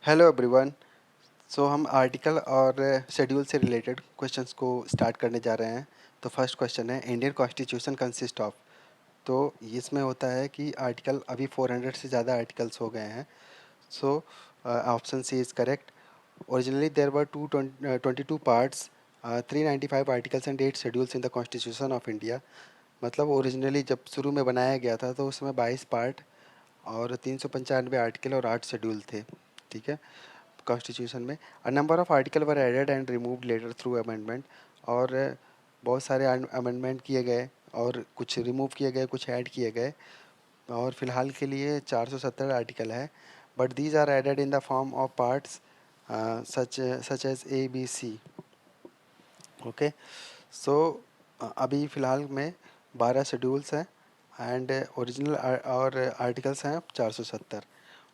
Hello everyone. सो हम article और schedule से रिलेटेड क्वेश्चंस को स्टार्ट करने जा रहे हैं। तो फर्स्ट क्वेश्चन है, इंडियन कॉन्स्टिट्यूशन कंसिस्ट ऑफ। तो इसमें होता है कि आर्टिकल अभी 400 से ज़्यादा आर्टिकल्स हो गए हैं। So option C is correct. Originally there were 22 parts, 395 articles and 8 schedules in the constitution of India. मतलब ओरिजिनली जब शुरू में बनाया गया था तो उसमें 22 पार्ट और 395 आर्टिकल और 8 शेड्यूल थे। ठीक है, कॉन्स्टिट्यूशन में। A number of article were added and removed later through amendment. और बहुत सारे अमेंडमेंट किए गए और कुछ रिमूव किए गए, कुछ ऐड किए गए। और फिलहाल के लिए 470 आर्टिकल है, but these are added in the form of parts such as A B C. Okay, so अभी फ़िलहाल में 12 शेड्यूल्स हैं एंड ओरिजिनल और आर्टिकल्स हैं 470।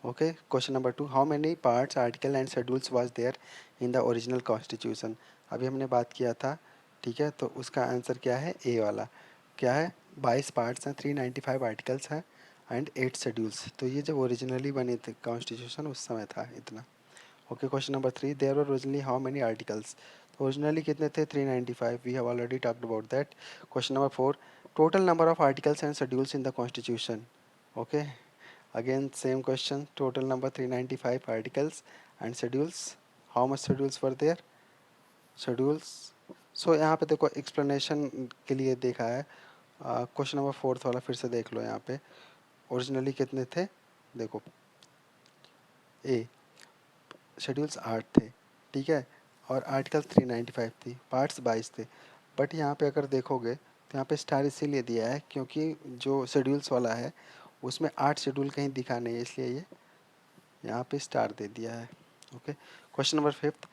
Okay, question number 2, how many parts article and schedules was there in the original constitution. अभी हमने बात किया था। ठीक है, तो उसका आंसर क्या है, ए वाला। क्या है, 22 पार्ट्स हैं, 395 आर्टिकल्स हैं एंड 8 शेड्यूल्स। तो ये जब ओरिजिनली बने थे कॉन्स्टिट्यूशन उस समय था इतना। Okay, question number 3, there were originally how many articles. तो ओरिजिनली कितने थे, 395। We have already talked about that. Question number 4, total number of articles and schedules in the constitution. Okay, again same question, total number 395 articles and schedules. How much schedules were there, schedules? So यहाँ पे देखो explanation के लिए देखा है। Question number 4 वाला फिर से देख लो। यहाँ पे ओरिजिनली कितने थे, देखो ए, शेड्यूल्स 8 थे। ठीक है, और आर्टिकल्स 395 थी, पार्ट्स 22 थे। बट यहाँ पे अगर देखोगे तो यहाँ पे स्टार इसीलिए दिया है क्योंकि जो शेड्यूल्स वाला है उसमें 8 शेड्यूल कहीं दिखा नहीं है, इसलिए ये यहाँ पे स्टार दे दिया है। Okay, question number 5,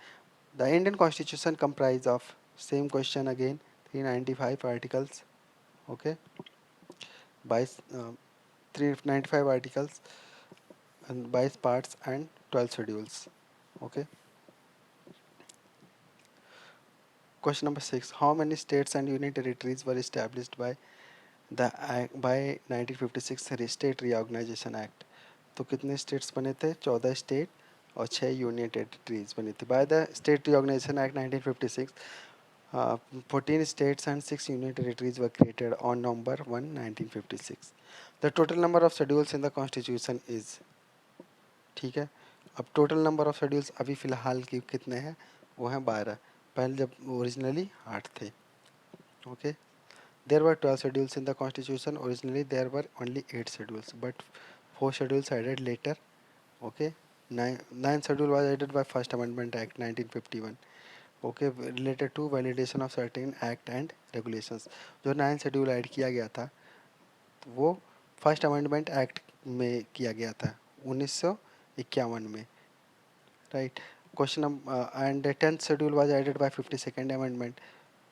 the Indian constitution comprise of, same question again, 395 articles. Okay, 22 395 articles and 22 parts and 12 schedules. Okay, question number 6, how many states and union territories were established by 1956 state reorganisation act. तो कितने states बने थे, 14 state और 6 union territories बनी थी by the state reorganisation act 1956। 14 states and 6 union territories were created on November 1, 1956. The total number of schedules in the constitution is, ठीक है। अब टोटल नंबर ऑफ शेड्यूल्स अभी फ़िलहाल की कितने हैं, वो हैं 12। पहले जब ओरिजिनली 8 थे। Okay, there were 12 schedules in the constitution, originally there were only 8 schedules but 4 schedules added later. Okay, 9 schedule was added by First Amendment Act 1951। Okay, related to validation of certain act and regulations. जो 9 schedule add किया गया था तो वो first amendment act में किया गया था 1951 में। Right, question and 10th schedule was added by 52nd amendment.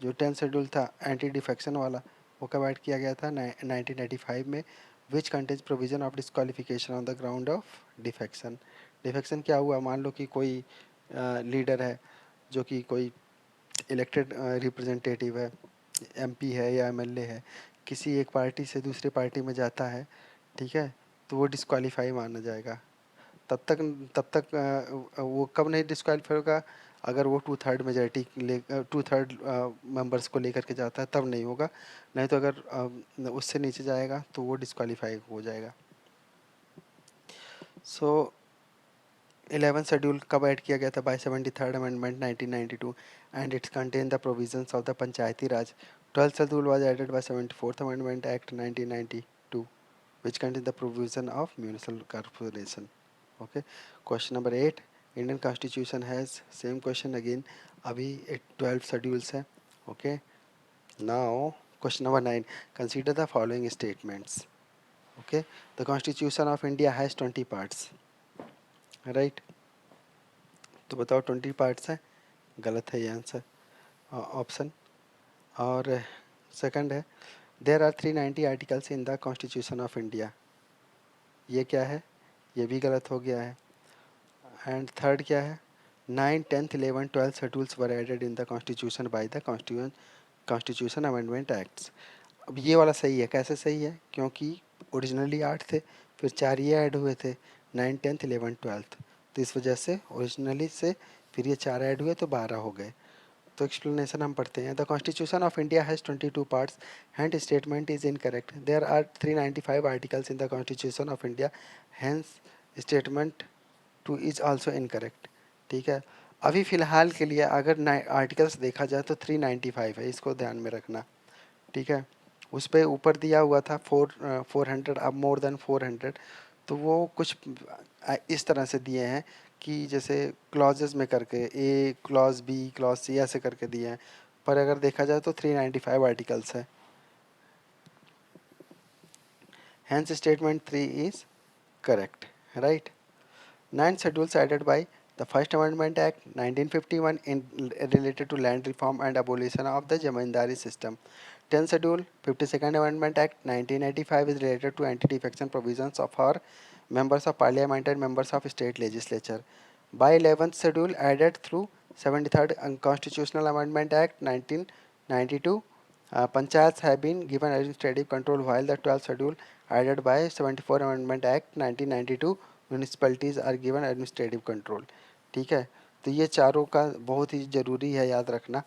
जो 10th शेड्यूल था एंटी डिफेक्शन वाला, वो कब ऐड किया गया था, 1985 में। Which contains provision of disqualification on the ground of defection. Defection क्या हुआ, मान लो कि कोई लीडर है जो कि कोई इलेक्टेड रिप्रेजेंटेटिव है, एमपी है या एमएलए है, किसी एक पार्टी से दूसरी पार्टी में जाता है। ठीक है, तो वो डिस्क्वालीफाई माना जाएगा। तब तक वो कब नहीं डिस्क्वालीफाई होगा, अगर वो 2/3 मेजॉरिटी ले 2/3 मेंबर्स को लेकर के जाता है तब नहीं होगा। नहीं तो अगर उससे नीचे जाएगा तो वो डिस्क्वालीफाई हो जाएगा। सो 11th शेड्यूल कब ऐड किया गया था, by 73rd amendment 1992 and its contain the provisions of the Panchayati Raj. 12th schedule was added by 74th amendment act 1992 which contain the provision of municipal corporation. Okay, question number 8, Indian constitution has, same question again, अभी 12 schedules है। Okay, now question number 9, consider the following statements. Okay, the constitution of India has 20 parts, right? तो बताओ 20 parts हैं, गलत है ये answer option. और second है, there are 390 articles in the constitution of India. ये क्या है, ये भी गलत हो गया है। एंड थर्ड क्या है, 9, 10th, 11th, 12th schedules were added in the constitution by the constitution amendment acts. अब ये वाला सही है, कैसे सही है, क्योंकि ओरिजिनली 8 थे, फिर 4 ये ऐड हुए थे, 9, 10th, 11th, 12th। तो इस वजह से ओरिजिनली से फिर ये 4 ऐड हुए तो 12 हो गए। तो एक्सप्लेनेशन हम पढ़ते हैं। The constitution of India has 22 parts hence statement is incorrect. There are 395 articles in the constitution of India, hence statement two is also incorrect. ठीक है, अभी फ़िलहाल के लिए अगर आर्टिकल्स देखा जाए तो 395 है, इसको ध्यान में रखना। ठीक है, उस पर ऊपर दिया हुआ था 400, अब मोर देन 400। तो वो कुछ इस तरह से दिए हैं कि जैसे क्लॉजेस में करके A clause B clause C ऐसे करके दिए हैं, पर अगर देखा जाए तो 395 आर्टिकल्स है। Hence statement 3 is correct, right. 9 schedules added by the First Amendment Act 1951 in related to land reform and abolition of the Jamindari system. 10 schedule 52nd Amendment Act 1985 is related to anti-defection provisions of our members of parliament and members of state legislature. By 11th schedule added through 73rd Constitutional Amendment Act 1992, panchayats have been given administrative control, while the 12th schedule added by 74th Amendment Act 1992 municipalities are given administrative control. ठीक है, तो ये चारों का बहुत ही ज़रूरी है याद रखना।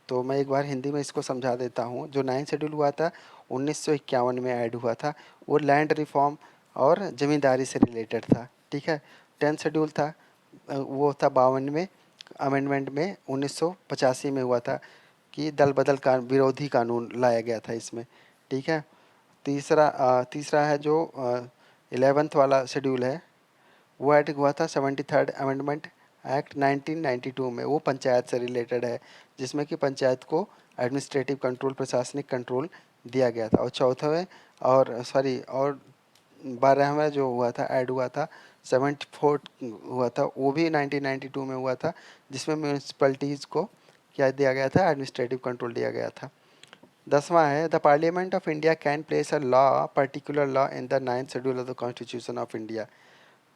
तो मैं एक बार हिंदी में इसको समझा देता हूँ। जो 9 शेड्यूल हुआ था 1951 में ऐड हुआ था, वो लैंड रिफॉर्म और ज़मींदारी से रिलेटेड था। ठीक है, 10 शेड्यूल था वो था 52 में अमेंडमेंट में 1985 में हुआ था कि दल बदल का विरोधी कानून लाया गया था इसमें। ठीक है, तीसरा है जो 11th वाला शेड्यूल है वो ऐड हुआ था 73rd अमेंडमेंट एक्ट 1992 में, वो पंचायत से रिलेटेड है, जिसमें कि पंचायत को एडमिनिस्ट्रेटिव कंट्रोल प्रशासनिक कंट्रोल दिया गया था। और चौथावें और 12वां जो हुआ था ऐड हुआ था 74 हुआ था, वो भी 1992 में हुआ था, जिसमें म्यूनिसपैलिटीज़ को क्या दिया गया था, एडमिनिस्ट्रेटिव कंट्रोल दिया गया था। 10वां है the parliament of India can place a law particular law in the 9th schedule of the constitution of India.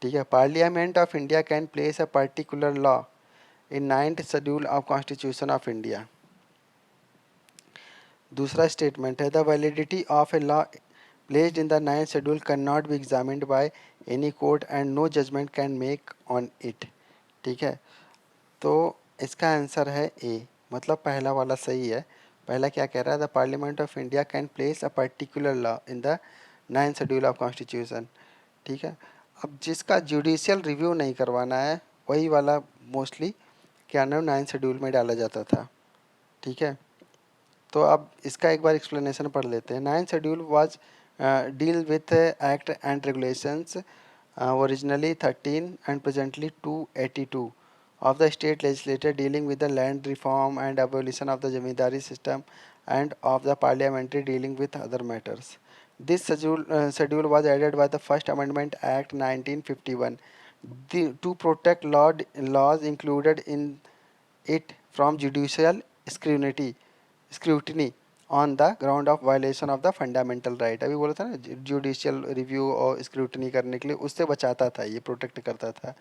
ठीक है, parliament of India can place a particular law in 9th schedule of constitution of India. दूसरा statement है the validity of a law placed in the 9th schedule can not be examined by any court and no judgment can make on it. ठीक है, तो इसका answer है ए, मतलब पहला वाला सही है। पहला क्या कह रहा है, the parliament of India can place a particular law in the 9th schedule of constitution. ठीक है, अब जिसका जुडिशियल रिव्यू नहीं करवाना है वही वाला मोस्टली क्या नाम 9th शेड्यूल में डाला जाता था। ठीक है, तो अब इसका एक बार एक्सप्लेनेशन पढ़ लेते हैं। 9th schedule was deal with act and regulations originally 13 and presently 282 of the state legislature dealing with the land reform and abolition of the zamindari system and of the parliamentary dealing with other matters. This schedule was added by the First Amendment Act 1951 to protect laws included in it from judicial scrutiny on the ground of violation of the fundamental right। अभी बोला था ना judicial review और scrutiny करने के लिए, उससे बचाता था, ये प्रोटेक्ट करता था।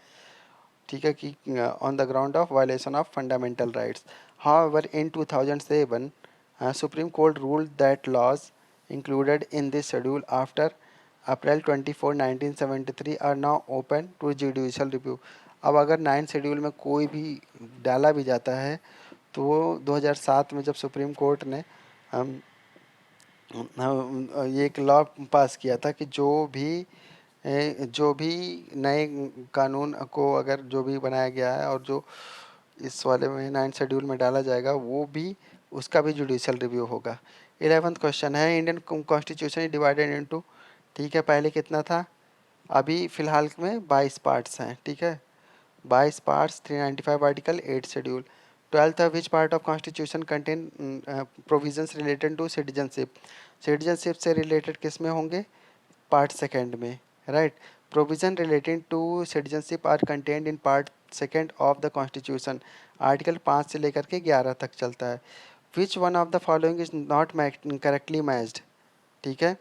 ठीक है, कि on the ground of violation of fundamental rights. However in 2007 Supreme Court ruled that laws included in this schedule after April 24 1973 are now open to judicial review. अब अगर 9th शेड्यूल में कोई भी डाला भी जाता है तो वो 2007 में जब सुप्रीम कोर्ट ने ये एक लॉ पास किया था कि जो भी नए कानून को अगर जो भी बनाया गया है और जो इस वाले में 9th शेड्यूल में डाला जाएगा वो भी, उसका भी जुडिशियल रिव्यू होगा। 11th क्वेश्चन है Indian constitution is divided into. ठीक है, पहले कितना था, अभी फ़िलहाल में 22 पार्ट्स हैं। ठीक है, 22 parts, 395 article, 8 schedule. 12th which part of constitution contain provisions related to citizenship. Citizenship से रिलेटेड किस में होंगे, पार्ट सेकेंड में, right. Provision relating to citizenship are contained in part second of the constitution. Article 5 से लेकर के 11 तक चलता है। Which one of the following is not correctly matched. ठीक है,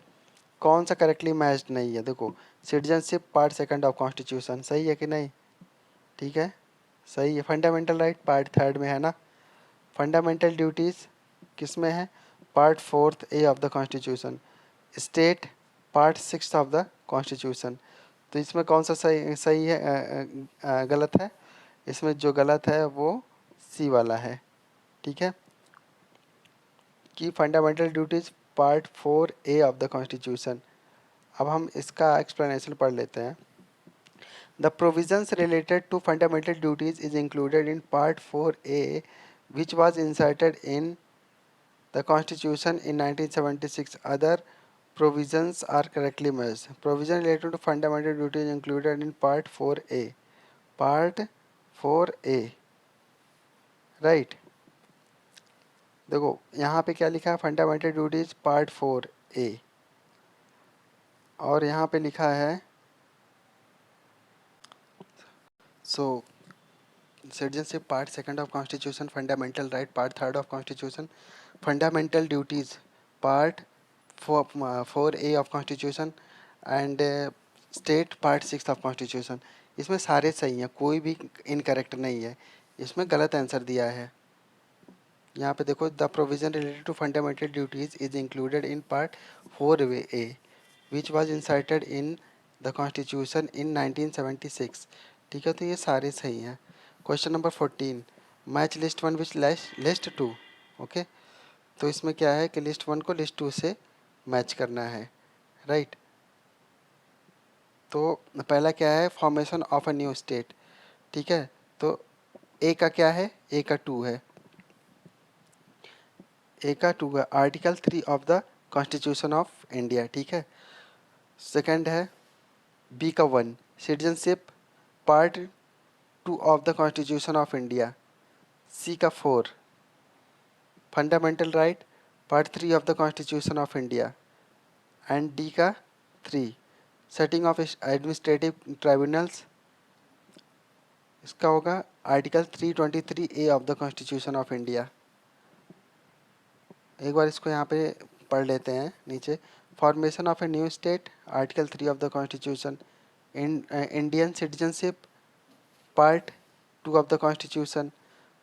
कौन सा करेक्टली मैच्ड नहीं है, देखो citizenship part second of constitution सही है कि नहीं, ठीक है सही है। फंडामेंटल राइट पार्ट थर्ड में है ना। फंडामेंटल ड्यूटीज़ किस में है, part fourth A of the constitution. State part six of the constitution. तो इसमें कौन सा सही सही है, गलत है? इसमें जो गलत है वो सी वाला है। ठीक है, कि fundamental duties part 4A of the constitution. अब हम इसका एक्सप्लेनेशन पढ़ लेते हैं। The provisions related to fundamental duties is included in part 4A which was inserted in the constitution in 1976. Other provisions are correctly matched. Provision related to fundamental duties included in part 4A. Part 4A, right. देखो यहाँ पे क्या लिखा है, fundamental duties part 4A, और यहाँ पे लिखा है सो citizenship part 2nd of constitution, fundamental right part 3rd of constitution, fundamental duties part 4A of constitution and state part 6 of constitution। इसमें सारे सही हैं, कोई भी इनकरेक्ट नहीं है। इसमें गलत आंसर दिया है। यहाँ पे देखो, the provision related to fundamental duties is included in part 4A which was inserted in the constitution in 1976। ठीक है, तो ये सारे सही हैं। Question number 14, match list 1 which list 2। Okay, तो इसमें क्या है कि लिस्ट 1 को लिस्ट 2 से मैच करना है, राइट। तो पहला क्या है, formation of a new state. ठीक है, तो ए का क्या है, ए का 2 है, ए का 2 है, article 3 of the constitution of India. ठीक है, सेकंड है बी का 1, citizenship part 2 of the constitution of India. C का 4, fundamental right part 3 of the constitution of India. And D का 3, सेटिंग ऑफ एडमिनिस्ट्रेटिव ट्राइब्यूनल्स। इसका होगा article 323A of the constitution of India. एक बार इसको यहाँ पे पढ़ लेते हैं नीचे। Formation of a new state article 3 of the constitution, Indian citizenship part 2 of the constitution,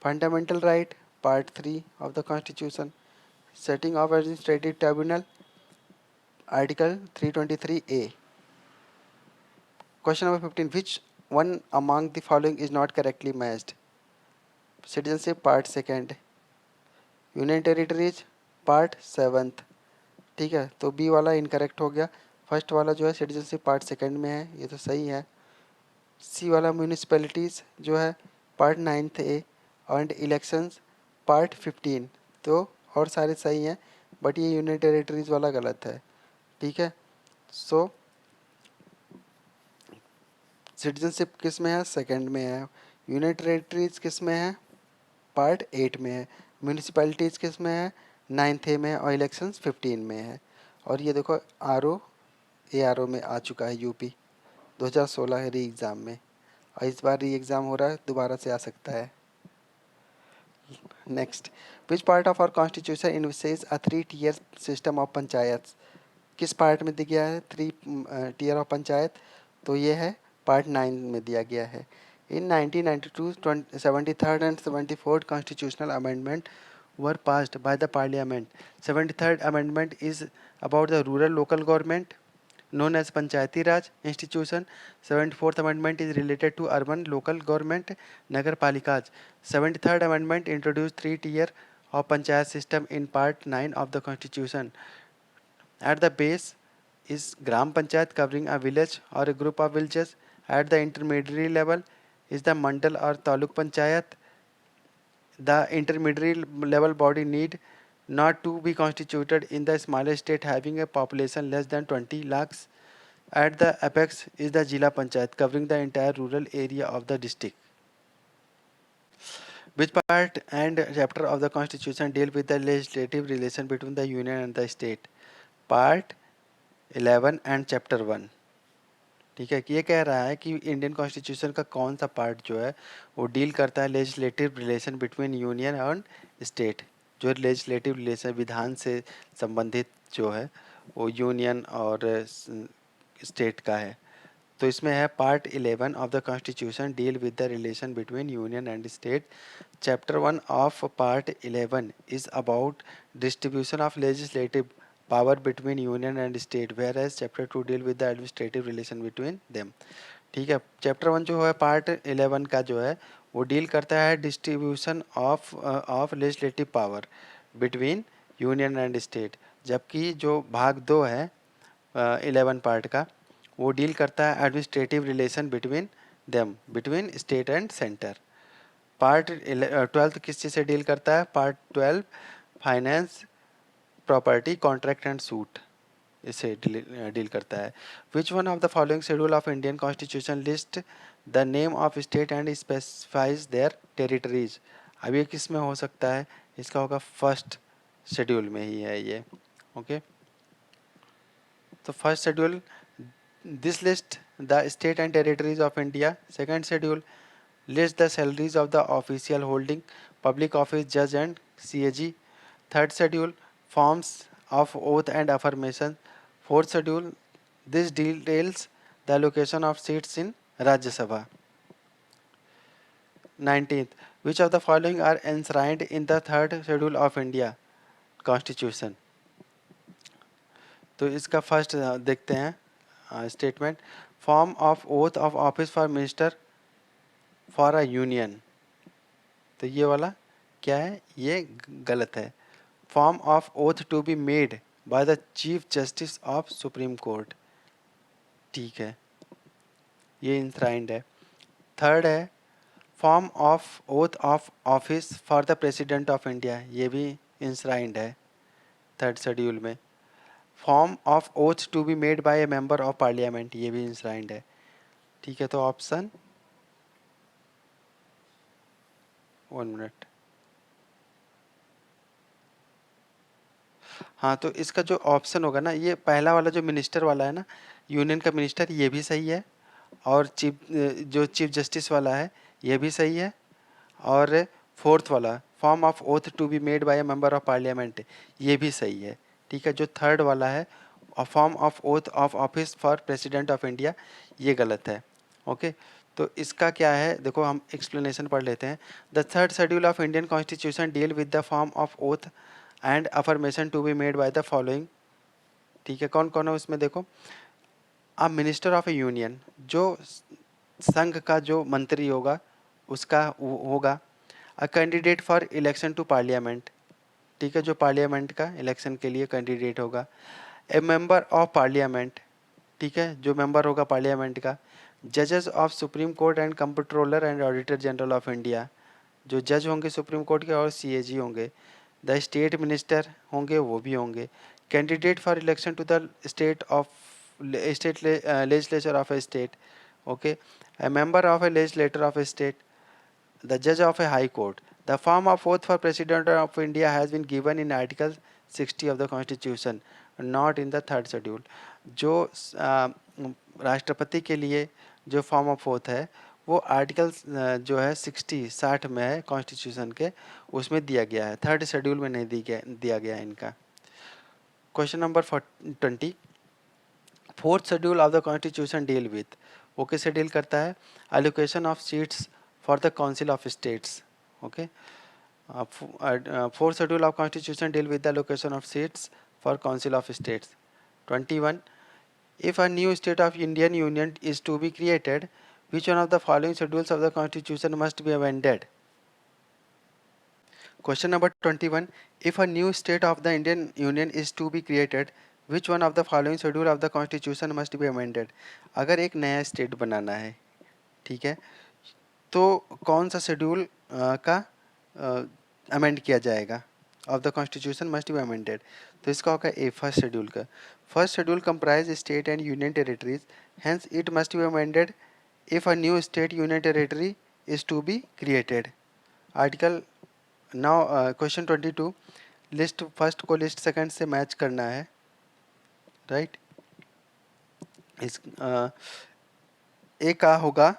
fundamental right part 3 of the constitution, setting of administrative tribunal article 323A। Question number 15, which one among the following is not correctly matched? Citizenship part 2nd, union territories part 7th। ठीक है, तो B वाला incorrect हो गया। First वाला जो है citizenship part 2nd में है, ये तो सही है। सी वाला म्यूनिसिपैलिटीज़ जो है part 9th A, and elections part 15। तो और सारे सही हैं, बट ये यूनियन टेरिटरीज वाला गलत है। ठीक है, सो सिटीजनशिप किस में है, 2nd में है। यूनियन टेरिटरीज किस में है, पार्ट 8 में है। म्यूनिसिपैलिटीज़ किस में है, 9th ए में है, और इलेक्शंस 15 में है। और ये देखो ARO में आ चुका है, यूपी 2016 री एग्ज़ाम में, और इस बार री एग्ज़ाम हो रहा है, दोबारा से आ सकता है। Next, which part of our constitution envisages a 3 tier system of panchayat? किस पार्ट में दिया गया है 3 tier ऑफ पंचायत? तो ये है पार्ट 9 में दिया गया है। इन 1992 73rd and 74th constitutional amendment were passed by the parliament. 73rd amendment is about the rural local government known as Panchayati Raj institution. 74th amendment is related to urban local government Nagar Palikas. 73rd amendment introduced 3 tier of panchayat system in part 9 of the constitution. At the base is Gram Panchayat covering a village or a group of villages. At the intermediary level is the Mandal or Taluk Panchayat. The intermediary level body need not to be constituted in the smallest state having a population less than 20 lakhs. At the apex is the Jila Panchayat covering the entire rural area of the district. Which part and chapter of the constitution deal with the legislative relation between the union and the state? Part 11 and chapter 1। ठीक है, कि ये कह रहा है कि Indian constitution का कौन सा पार्ट जो है वो डील करता है legislative relation between union and state. जो लेजिस्लेटिव रिलेशन विधान से संबंधित जो है वो यूनियन और स्टेट का है। तो इसमें है part 11 of the constitution deal with the relation between union and state. Chapter 1 of part 11 is about distribution of legislative power between union and state, whereas chapter 2 deal with the administrative relation between them. ठीक है, chapter 1 जो है part 11 का जो है वो deal करता है distribution of legislative power between union and state, जबकि जो भाग 2 है 11 पार्ट का वो डील करता है administrative relation between them, between state and centre. Part 12 किस चीज़ से डील करता है? Part 12 finance, property, contract and suit, इसे डील करता है। Which one of the following schedule of Indian constitution list the name of state and specifies there territories? अब ये किस में हो सकता है? इसका होगा फर्स्ट शेड्यूल में ही है ये। ओके, तो first schedule, this list the state and territories of India. Second schedule, list the salaries of the official holding public office, judge and CAG. Third schedule, forms of oath and affirmation. Fourth schedule, this details the allocation of seats in Rajya Sabha. 19th, which of the following are enshrined in the third schedule of India Constitution? तो इसका first देखते हैं statement, form of oath of office for minister for a union. तो ये वाला क्या है? ये गलत है। Form of oath to be made by the chief justice of Supreme Court, ठीक है, ये इंश्राइंड है। थर्ड है form of oath of office for the president of India, ये भी इंश्राइंड है थर्ड शेड्यूल में। Form of oath to be made by a member of parliament, ये भी इंश्राइंड है। ठीक है, तो ऑप्शन, 1 मिनट, हाँ, तो इसका जो ऑप्शन होगा ना, ये पहला वाला जो मिनिस्टर वाला है ना, यूनियन का मिनिस्टर, ये भी सही है। और जो चीफ जस्टिस वाला है ये भी सही है। और फोर्थ वाला form of oath to be made by a member of parliament, ये भी सही है। ठीक है, जो थर्ड वाला है form of oath of office for president of India, ये गलत है। ओके, तो इसका क्या है, देखो हम एक्सप्लेनेशन पढ़ लेते हैं। The third schedule of Indian constitution deal with the form of oath and affirmation to be made by the following. ठीक है, कौन कौन है उसमें? देखो, अब मिनिस्टर ऑफ ए यूनियन, जो संघ का जो मंत्री होगा उसका होगा। A candidate for election to parliament, ठीक है, जो पार्लियामेंट का इलेक्शन के लिए कैंडिडेट होगा। ए मेंबर ऑफ पार्लियामेंट, ठीक है, जो मेंबर होगा पार्लियामेंट का। जजेस of Supreme court and comptroller and auditor general of India, जो जज होंगे सुप्रीम कोर्ट के और सीएजी होंगे। द स्टेट मिनिस्टर होंगे, वो भी होंगे। Candidate for election to the state legislature of a state, okay, a member of a legislature of a state, the judge of a high court. The form of oath for president of India has been given in Article 60 of the Constitution, not in the third schedule. जो राष्ट्रपति के लिए जो form of oath है वो article जो है 60 में है कॉन्स्टिट्यूशन के, उसमें दिया गया है, थर्ड शेड्यूल में नहीं दिया गया है इनका। Question number 20, fourth schedule of the constitution deal with, वो किससे डील करता है? Allocation of seats for the council of states. Okay, fourth schedule of constitution deal with the allocation of seats for council of states. 21, if a new state of Indian Union is to be created, which one of the following schedules of the Constitution must be amended? Question number 21. If a new state of the Indian Union is to be created, which one of the following schedule of the Constitution must be amended? अगर एक नया state बनाना है, ठीक है, तो कौन सा schedule का अमेंड किया जाएगा? Of the constitution must be amended, तो इसका होगा ए, फर्स्ट शेड्यूल का। First schedule comprise state and union territories, hence it must be amended if a new state union territory is to be created. Article now question 22, list first को list second से match करना है, right. इस ए का होगा,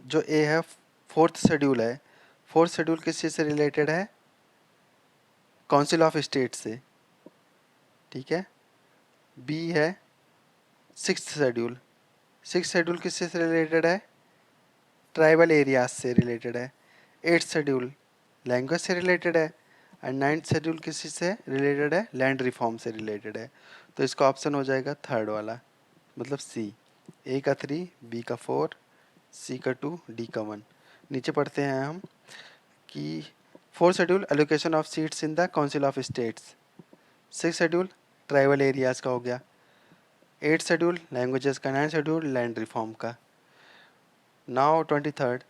जो ए है fourth schedule है, फोर्थ शेड्यूल किस चीज़ से रिलेटेड है? काउंसिल ऑफ स्टेट से, ठीक है। बी है सिक्स्थ शेड्यूल, सिक्स्थ शेड्यूल किससे रिलेटेड है? ट्राइबल एरियाज से रिलेटेड है। एट्थ शेड्यूल लैंग्वेज से रिलेटेड है। एंड नाइन्थ शेड्यूल किसी से रिलेटेड है, लैंड रिफॉर्म से रिलेटेड है। तो इसका ऑप्शन हो जाएगा थर्ड वाला, मतलब सी। ए का 3, बी का 4, सी का 2, डी का 1। नीचे पढ़ते हैं हम कि fourth schedule allocation of seats in the council of states. Six schedule tribal areas का हो गया। एट शेड्यूल लैंग्वेजेस का। नाइन शेड्यूल लैंड रिफॉर्म का। Now 23rd,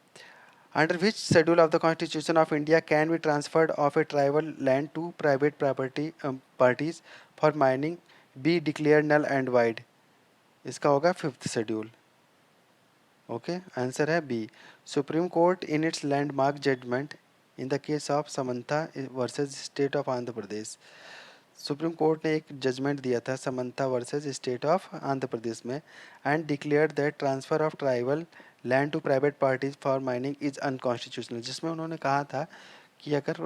under which schedule of the Constitution of India can be transferred of a tribal land to private property parties for mining be declared null and void? इसका होगा fifth schedule. Okay, answer है B. Supreme court in its landmark judgement in the case of Samatha versus state of Andhra Pradesh. Supreme court ने एक judgement दिया था Samatha versus state of Andhra Pradesh में, and declared that transfer of tribal land to private parties for mining is unconstitutional. जिसमें उन्होंने कहा था कि अगर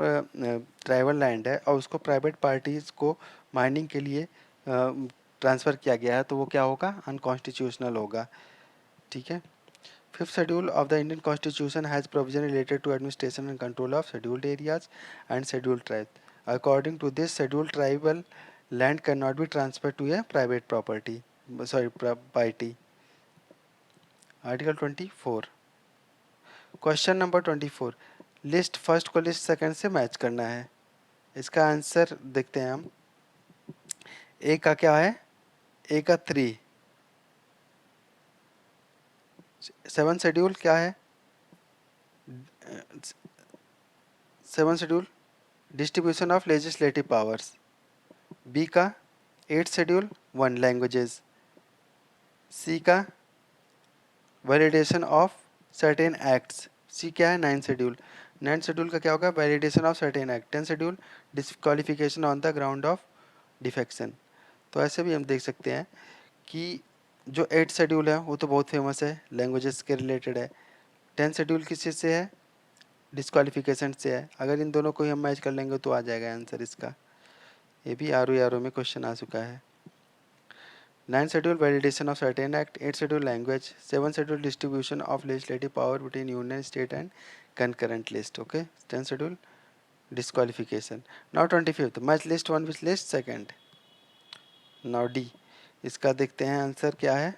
ट्राइबल लैंड है और उसको प्राइवेट पार्टीज़ को माइनिंग के लिए ट्रांसफ़र किया गया है तो वो क्या होगा, अनकॉन्स्टिट्यूशनल होगा। ठीक है। Fifth schedule of the Indian constitution has provision related to administration and control of scheduled areas and scheduled tribe. According to this, scheduled tribal land cannot be transferred to a private property, sorry, party. Article 24. Question number 24. List first को list second से match करना है। इसका answer देखते हैं हम। ए का क्या है, ए का 3। सेवन शेड्यूल क्या है, seven schedule distribution of legislative powers. B का 8th शेड्यूल 1 लैंग्वेजेस। सी का validation of certain acts. C क्या है, 9th शेड्यूल। 9th शेड्यूल का क्या होगा, validation of certain act. 10th schedule disqualification on the ground of defection. तो ऐसे भी हम देख सकते हैं कि जो 8th शेड्यूल है वो तो बहुत फेमस है, लैंग्वेजेस के रिलेटेड है। 10th शेड्यूल किस चीज़ से है, डिस्क्वालिफिकेशन से है। अगर इन दोनों को ही हम मैच कर लेंगे तो आ जाएगा आंसर इसका। ये भी आर में क्वेश्चन आ चुका है। 9th schedule validation of certain act, 8th schedule language, 7th schedule distribution of legislative power between union, state and concurrent list. Okay, 10th schedule disqualification. Now 25th, match list 1 with list second. Now D, इसका देखते हैं answer क्या है।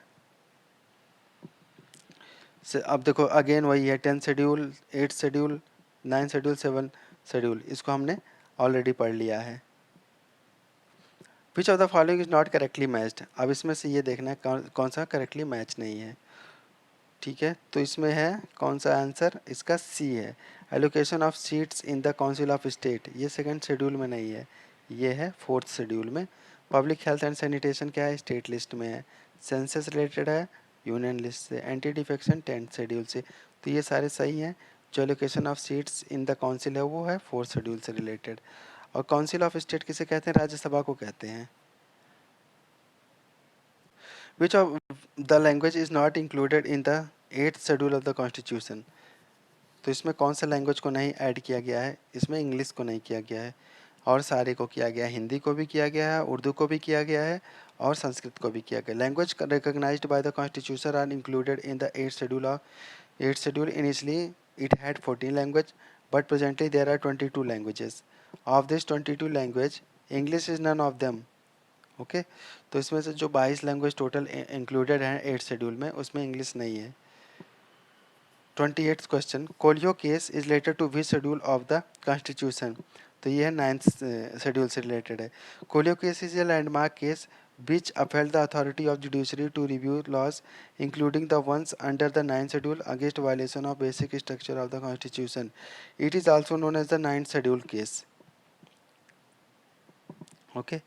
अब देखो again वही है, 10th schedule, 8th schedule, 9th schedule, 7th schedule, इसको हमने ऑलरेडी पढ़ लिया है। विच of the following is not correctly matched. अब इसमें से ये देखना है कौन सा करेक्टली मैच नहीं है। ठीक है, तो इसमें है कौन सा आंसर, इसका सी है, allocation of seats in the council of state. ये सेकंड शेड्यूल में नहीं है, ये है फोर्थ शेड्यूल में। पब्लिक हेल्थ एंड सैनिटेशन क्या है, स्टेट लिस्ट में है। सेंसस रिलेटेड है यूनियन लिस्ट से। एंटी डिफेक्शन 10th शेड्यूल से। तो ये सारे सही हैं। जो allocation of seats in the council है वो है फोर्थ शेड्यूल से रिलेटेड। और काउंसिल ऑफ स्टेट किसे कहते हैं, राज्यसभा को कहते हैं। Which of the language is not included in the 8th schedule of the constitution? तो इसमें कौन सा लैंग्वेज को नहीं ऐड किया गया है, इसमें इंग्लिश को नहीं किया गया है और सारे को किया गया है। हिंदी को भी किया गया है, उर्दू को भी किया गया है और संस्कृत को भी किया गया। Language recognized by the constitution are included in the 8th schedule of 8th schedule. Initially it had 14 language but presently there are 22 languages. Of this 22 language, English is none of them. Okay तो इसमें से जो 22 language total included हैं 8th schedule में, उसमें English नहीं है। 28th question, Coelho case is related to which schedule of the constitution. तो ये है 9th शेड्यूल से रिलेटेड है। Coelho case is a landmark case which upheld the authority of judiciary to review laws including the ones under the 9th schedule against violation of basic structure of the constitution. It is also known as the 9th schedule case. Okay,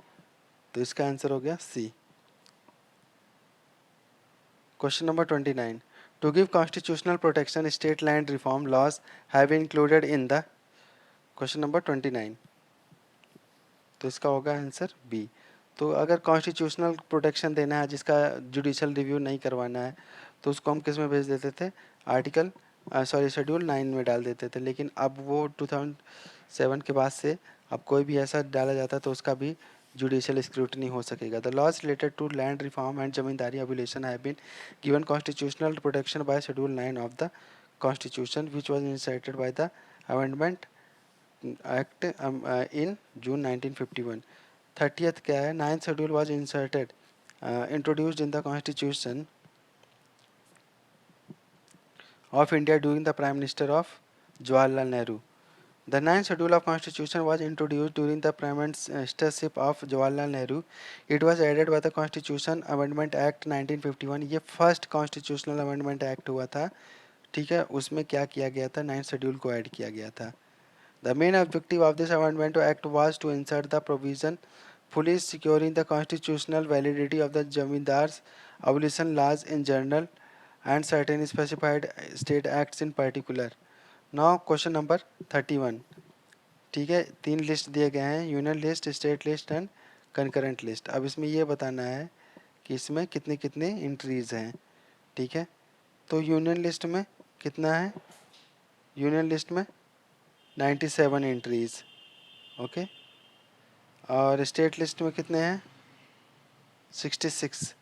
तो इसका answer हो गया सी। Question number 29. To give constitutional protection, state land reform laws have been included in the question number 29. तो इसका होगा answer B. तो अगर constitutional protection देना है जिसका जुडिशल रिव्यू नहीं करवाना है तो उसको हम किस में भेज देते थे, आर्टिकल शेड्यूल 9 में डाल देते थे। लेकिन अब वो 2007 के बाद से अब कोई भी ऐसा डाला जाता है तो उसका भी जुडिशियल स्क्रूटनी हो सकेगा। The laws related to land reform and zamindari abolition have been given constitutional protection by schedule 9 of the constitution which was inserted by the amendment act in June 1951. 30th क्या है? 9th schedule was inserted introduced in the constitution of India during the prime minister of Jawaharlal Nehru. The 9th schedule of constitution was introduced during the prime ministership of Jawaharlal Nehru. It was added by the Constitution Amendment Act 1951. ये first constitutional amendment act हुआ था, ठीक है. उसमें क्या किया गया था? 9th शेड्यूल को ऐड किया गया था. The main objective of this amendment act was to insert the provision fully securing the constitutional validity of the Jamindars abolition laws in general and certain specified state acts in particular. Now question number 31. ठीक है, 3 list दिए गए हैं, union list, state list and concurrent list. अब इसमें ये बताना है कि इसमें कितने कितने एंट्रीज हैं, ठीक है. तो यूनियन लिस्ट में कितना है? यूनियन लिस्ट में 97 एंट्रीज, ओके. और स्टेट लिस्ट में कितने हैं? 66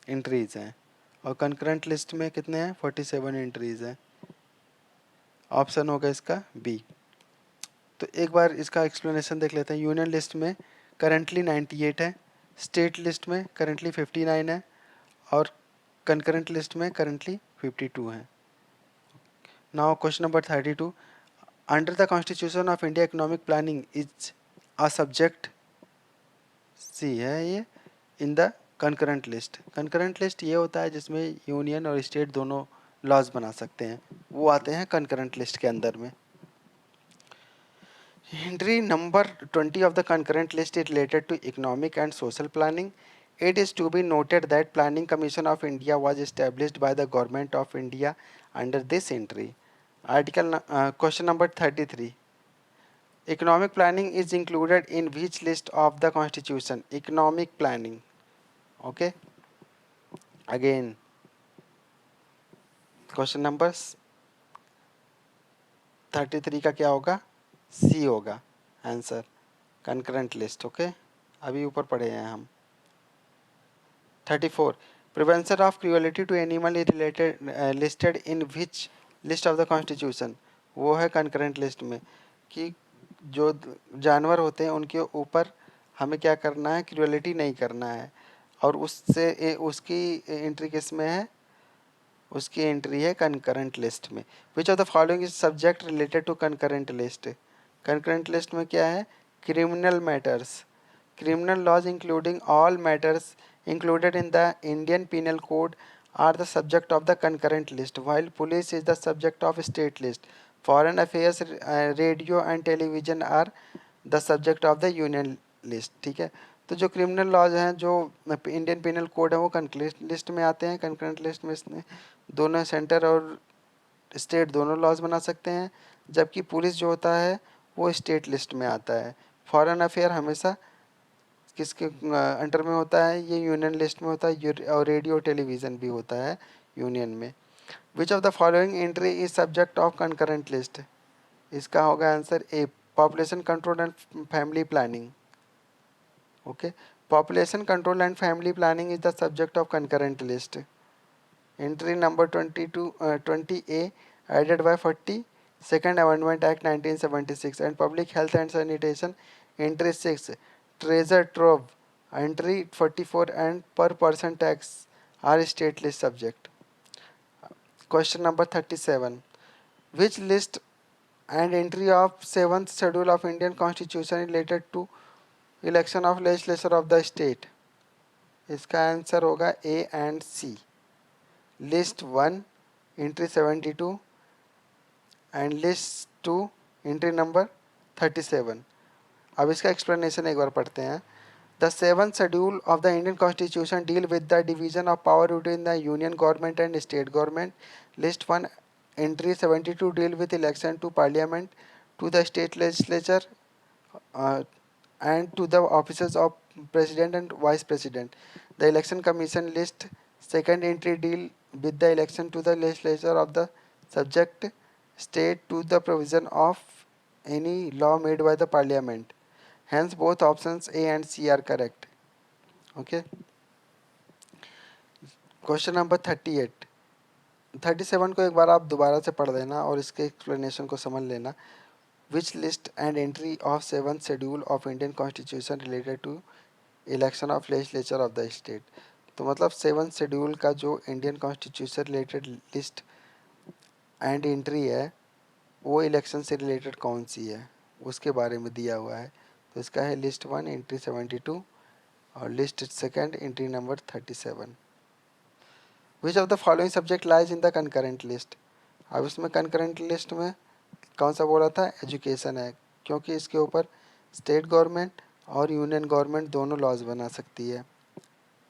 एंट्रीज हैं. और कंकरेंट लिस्ट में कितने हैं? 47 एंट्रीज हैं. ऑप्शन होगा इसका बी. तो एक बार इसका एक्सप्लेनेशन देख लेते हैं. यूनियन लिस्ट में करंटली 98 है, स्टेट लिस्ट में करंटली 59 है और कंकरेंट लिस्ट में करंटली 52 है. Now question number 32. Under the constitution of India economic planning is a subject, C है ये, in the concurrent list. Concurrent list ये होता है जिसमें यूनियन और स्टेट दोनों लॉज बना सकते हैं, वो आते हैं कंकरेंट लिस्ट के अंदर में. Entry number 20 of the concurrent list is related to economic and social planning. It is to be noted that Planning Commission of India was established by the Government of India under this entry. Question number 33. Economic planning is included in which list of the Constitution? Economic planning. Okay. Again, question number 33 का क्या होगा? सी होगा answer, concurrent list. Okay, अभी ऊपर पढ़े हैं हम. 34. Prevention of cruelty to animal is related listed in which list of the constitution? वो है कंकरेंट लिस्ट में, कि जो जानवर होते हैं उनके ऊपर हमें क्या करना है? क्रूएलिटी नहीं करना है. और उससे उसकी एंट्री किस में है? उसकी एंट्री है कंकरेंट लिस्ट में. Which of the following is subject related to concurrent list? Concurrent list में क्या है? Criminal matters. Criminal laws including all matters included in the Indian Penal Code are the subject of the concurrent list, while police is the subject of state list. Foreign affairs, radio and television are the subject of the union list. ठीक है, तो जो criminal laws हैं, जो Indian penal code है, वो concurrent list में आते हैं. कंकरेंट लिस्ट में इसमें दोनों सेंटर और स्टेट दोनों लॉज बना सकते हैं, जबकि पुलिस जो होता है वो स्टेट लिस्ट में आता है. फॉरेन अफेयर हमेशा किसके अंडर में होता है? ये यूनियन लिस्ट में होता है. और रेडियो टेलीविज़न भी होता है यूनियन में. Which of the following entry is subject of concurrent list? इसका होगा answer A, population control and family planning. Okay, population control and family planning is the subject of concurrent list. Entry number 20A added by 42nd Amendment Act 1976 and Public Health and Sanitation. Entry 6, Treasure Trove. Entry 44 and per person tax are state list subject. Question number 37. Which list and entry of 7th schedule of Indian Constitution related to election of legislature of the state? इसका answer होगा A and C. List 1 entry 72 and list 2 entry number 37. अब इसका explanation एक बार पढ़ते हैं. The 7th schedule of the Indian Constitution deal with the division of power between the union government and state government. List 1 entry 72 deal with election to parliament, to the state legislature and to the offices of president and vice president. The election commission list second entry deal with the election to the legislature of the subject state to the provision of any law made by the parliament. Hence both options A and C are correct. Okay. Question number 38. 37 को एक बार आप दोबारा से पढ़ देना और इसके explanation को समझ लेना. Which list and entry of 7th schedule of Indian constitution related to election of legislature of the state. तो मतलब 7th शेड्यूल का जो Indian constitution related list and entry है वो इलेक्शन से रिलेटेड कौन सी है उसके बारे में दिया हुआ है। तो इसका है लिस्ट 1 एंट्री 72 और list second entry number 37। Which of the following subject lies in the concurrent list. अब इसमें कंकरेंट लिस्ट में कौन सा बोला था, एजुकेशन है, क्योंकि इसके ऊपर स्टेट गवर्नमेंट और यूनियन गवर्नमेंट दोनों लॉज बना सकती है।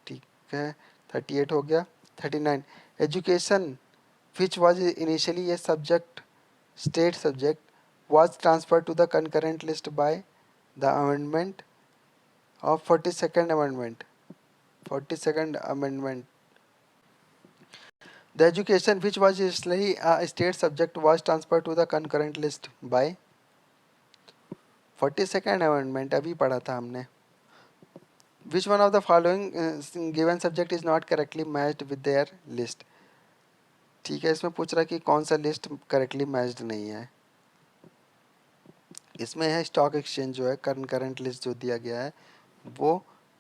ठीक है, 38 हो गया। 39 education which was initially a subject state subject was transferred to the concurrent list by the amendment of 42nd amendment. 42nd amendment. The education which was initially a state subject was transferred to the concurrent list by 42nd amendment. अभी पढ़ा था हमने। Which one of the following given subject is not correctly matched with their list? ठीक है, इसमें पूछ रहा है कि कौन सा लिस्ट करेक्टली मैच्ड नहीं है। इसमें है स्टॉक एक्सचेंज जो है कंकरेंट लिस्ट जो दिया गया है वो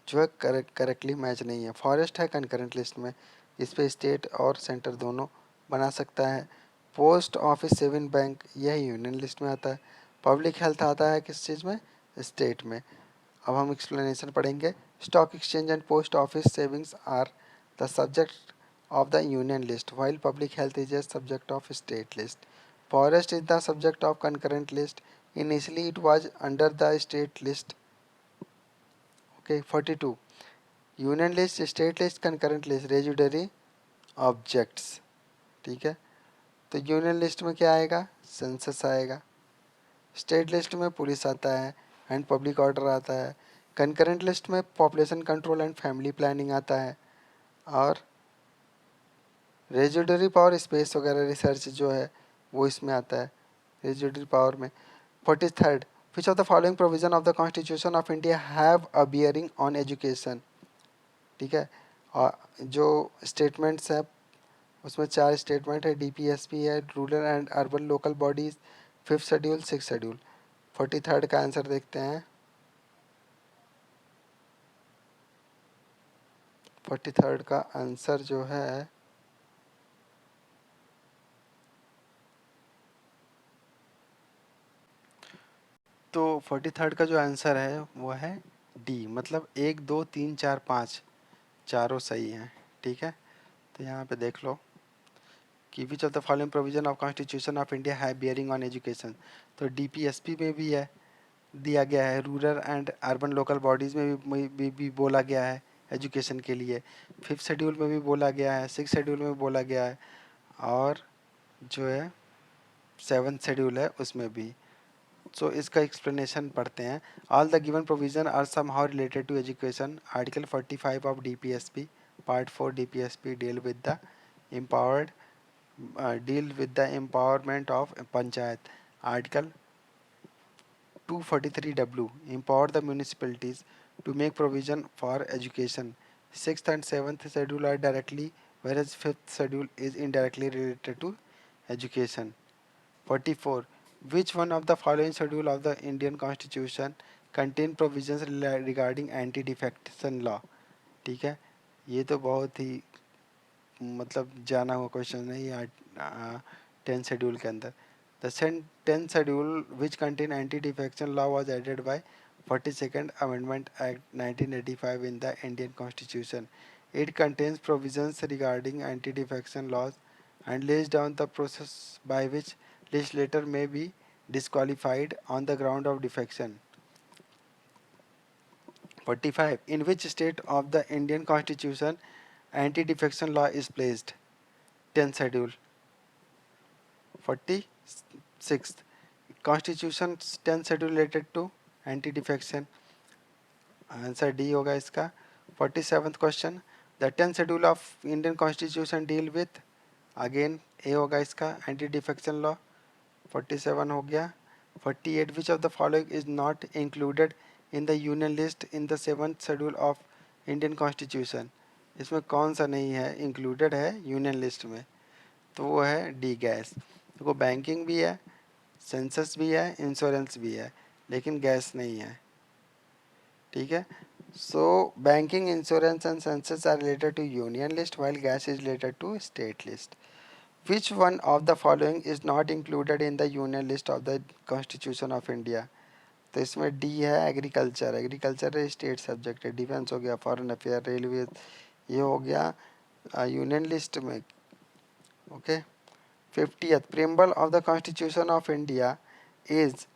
जो है करेक्टली मैच नहीं है। फॉरेस्ट है कंकरेंट लिस्ट में, इस पर स्टेट और सेंटर दोनों बना सकता है। पोस्ट ऑफिस सेविंग बैंक यह यूनियन लिस्ट में आता है। पब्लिक हेल्थ आता है किस चीज़ में, स्टेट में। अब हम एक्सप्लेनेशन पढ़ेंगे। Stock exchange and post office savings are the subject of the union list while public health is a subject of state list. Forest is the subject of concurrent list. Initially it was under the state list. Okay, 42 union list, state list, concurrent list, residuary objects. ठीक है, तो union list में क्या आएगा, census आएगा। State list में police आता है एंड पब्लिक ऑर्डर आता है। कंकरेंट लिस्ट में population control and family planning आता है। और रेजिडरी पावर स्पेस वगैरह रिसर्च जो है वो इसमें आता है रेजिडरी पावर में। 43rd which of the following provision of the constitution of India have a bearing on education। ठीक है, और जो स्टेटमेंट्स हैं उसमें 4 स्टेटमेंट है, डीपीएसपी है, rural and urban local bodies, 5th schedule, 6th schedule. 43rd का आंसर देखते हैं। 43rd का आंसर जो है तो 43rd का जो आंसर है वो है डी, मतलब 1 2 3 4 5 चारों सही हैं। ठीक है, तो यहाँ पे देख लो कि विच of the following provision of constitution of India है बियरिंग ऑन एजुकेशन। तो डीपीएसपी में भी है, दिया गया है। Rural and urban local bodies में भी बोला गया है एजुकेशन के लिए। 5th शेड्यूल में भी बोला गया है, 6th शेड्यूल में बोला गया है, और जो है 7th शेड्यूल है उसमें भी। सो इसका एक्सप्लेनेशन पढ़ते हैं। All the given provision are somehow related to education. Article 45 of DPSP part 4 DPSP deal with the empowered deal with the empowerment of panchayat. Article 243W empower the municipalities to make provision for education. 6th and 7th schedule are directly, whereas 5th schedule is indirectly related to education. 44 which one of the following schedule of the Indian Constitution contain provisions regarding anti defection law। ठीक है, ये तो बहुत ही मतलब जाना हुआ question है ये 10th शेड्यूल के अंदर। The 10th schedule which contain anti defection law was added by 42nd amendment act 1985 in the Indian constitution. It contains provisions regarding anti defection laws and lays down the process by which legislator may be disqualified on the ground of defection. 45 in which state of the Indian constitution anti-defection law is placed। 10th schedule। 46th constitution 10th schedule related to anti-defection। Answer D होगा इसका। 47th question the 10th schedule of Indian constitution deal with, again A होगा इसका, anti defection law. 47 हो गया। 48 which of the following is not included in the union list in the 7th schedule of Indian constitution. इसमें कौन सा नहीं है, included है यूनियन लिस्ट में, तो वो है डी गैस। देखो बैंकिंग भी है, सेंसस भी है, इंश्योरेंस भी है, लेकिन गैस नहीं है। ठीक है। So banking, insurance and census are related to union list while gas is related to state list. Which one of the following is not included in the union list of the constitution of India? तो इसमें D है agriculture, agriculture state subject है। Defence हो गया, foreign affair, railway, ये हो गया union list में। Okay. 50th preamble of the constitution of India is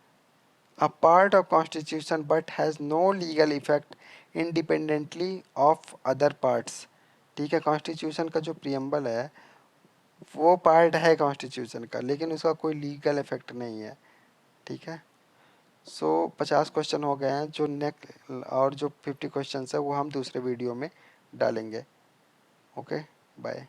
a part of constitution but has no legal effect independently of other parts। ठीक है, constitution का जो प्रियम्बल है वो पार्ट है कॉन्स्टिट्यूशन का, लेकिन उसका कोई लीगल इफेक्ट नहीं है। ठीक है। सो 50 क्वेश्चन हो गए हैं। जो नेक्स्ट और जो 50 क्वेश्चन है वो हम दूसरे वीडियो में डालेंगे। Okay, bye.